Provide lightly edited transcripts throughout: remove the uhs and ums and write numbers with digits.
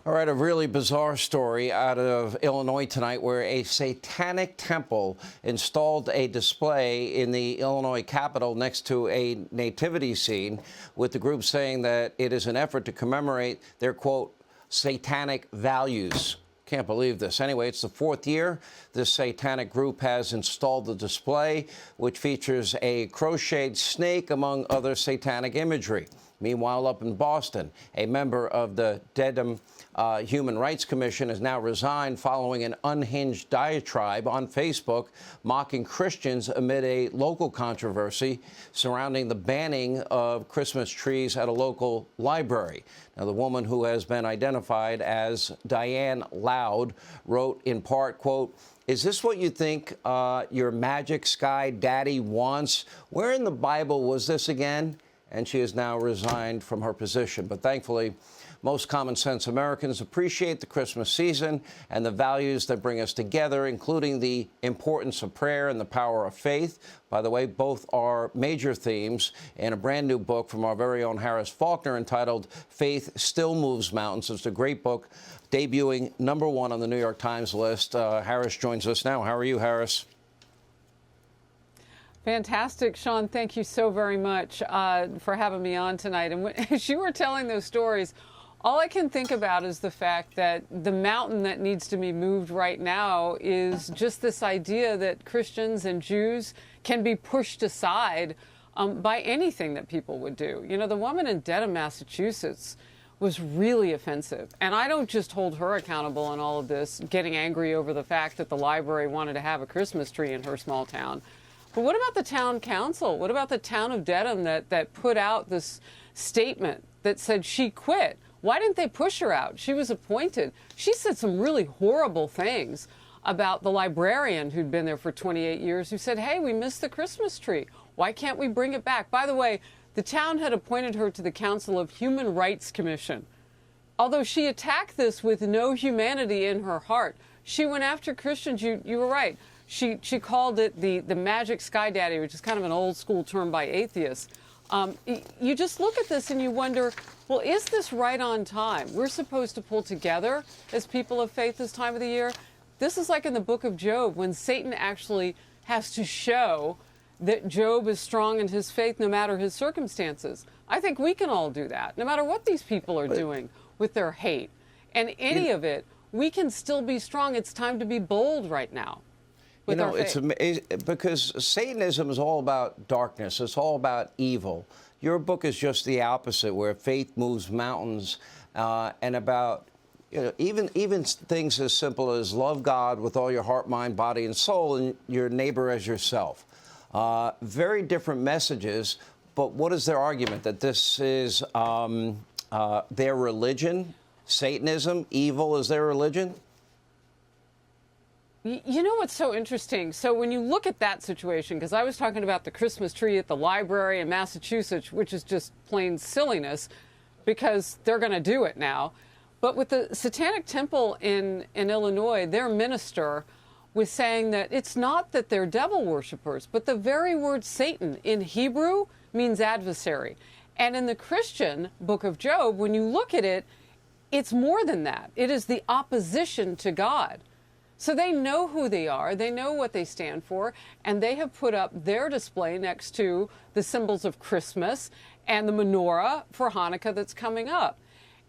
All right, a really bizarre story out of Illinois tonight where a satanic temple installed a display in the Illinois Capitol next to a nativity scene, with the group saying that it is an effort to commemorate their, quote, satanic values. Can't believe this. Anyway, it's the fourth year this satanic group has installed the display, which features a crocheted snake, among other satanic imagery. Meanwhile, up in Boston, a member of the Dedham Human Rights Commission has now resigned following an unhinged diatribe on Facebook mocking Christians amid a local controversy surrounding the banning of Christmas trees at a local library. Now, the woman, who has been identified as Diane Loud, wrote in part, quote, "Is this what you think your magic sky daddy wants? Where in the Bible was this again?" And she has now resigned from her position. But thankfully, most common sense Americans appreciate the Christmas season and the values that bring us together, including the importance of prayer and the power of faith. By the way, both are major themes in a brand new book from our very own Harris Faulkner entitled Faith Still Moves Mountains. It's a great book, debuting #1 on the New York Times list. Harris joins us now. How are you, Harris? Fantastic, Sean. Thank you so very much for having me on tonight. And as you were telling those stories, all I can think about is the fact that the mountain that needs to be moved right now is just this idea that Christians and Jews can be pushed aside by anything that people would do. You know, the woman in Dedham, Massachusetts, was really offensive. And I don't just hold her accountable in all of this, getting angry over the fact that the library wanted to have a Christmas tree in her small town. But what about the town council? What about the town of Dedham that put out this statement that said she quit? Why didn't they push her out? She was appointed. She said some really horrible things about the librarian who'd been there for 28 years, who said, hey, we missed the Christmas tree. Why can't we bring it back? By the way, the town had appointed her to the Council of Human Rights Commission. Although she attacked this with no humanity in her heart, she went after Christians. You were right. She called it the magic sky daddy, which is kind of an old school term by atheists. You just look at this and you wonder, well, is this right on time? We're supposed to pull together as people of faith this time of the year. This is like in the book of Job, when Satan actually has to show that Job is strong in his faith no matter his circumstances. I think we can all do that, no matter what these people are doing with their hate. And any of it, we can still be strong. It's time to be bold right now. You know, it's amazing because Satanism is all about darkness. It's all about evil. Your book is just the opposite, where faith moves mountains, and about, you know, even things as simple as love God with all your heart, mind, body, and soul, and your neighbor as yourself. Very different messages. But what is their argument? That this is their religion? Satanism, evil is their religion? You know what's so interesting? So when you look at that situation, because I was talking about the Christmas tree at the library in Massachusetts, which is just plain silliness, because they're going to do it now. But with the Satanic Temple in Illinois, their minister was saying that it's not that they're devil worshippers, but the very word Satan in Hebrew means adversary. And in the Christian book of Job, when you look at it, it's more than that. It is the opposition to God. So they know who they are, they know what they stand for, and they have put up their display next to the symbols of Christmas and the menorah for Hanukkah that's coming up.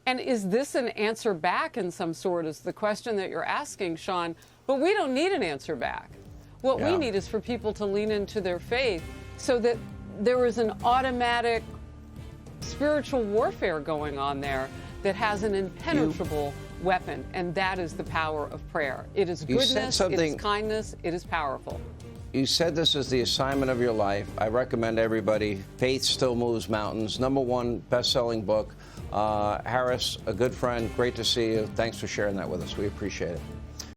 And is this an answer back in some sort, is the question that you're asking, Sean? But we don't need an answer back. What we need is for people to lean into their faith so that there is an automatic spiritual warfare going on there that has an impenetrable weapon, and that is the power of prayer. It is goodness, it is kindness, it is powerful. You said this is the assignment of your life. I recommend everybody, Faith Still Moves Mountains, #1 best-selling book. Harris, a good friend, great to see you. Thanks for sharing that with us. We appreciate it.